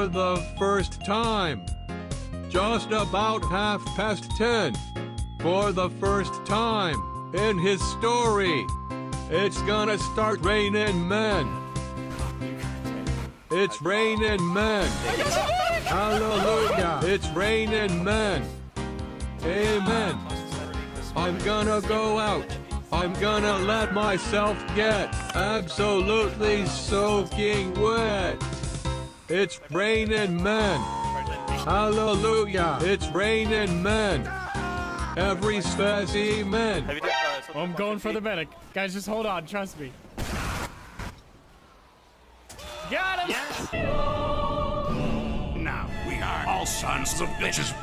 for the first time. Just about 10:30. For the first time in his story, it's gonna start raining men. It's raining men. Hallelujah. It's raining men. Amen. I'm gonna go out. I'm gonna let myself get absolutely soaking wet. It's raining men. Hallelujah. It's raining men. Every specimen. Well, I'm going for the medic. Guys, just hold on. Trust me. Got him! Now we are all sons of bitches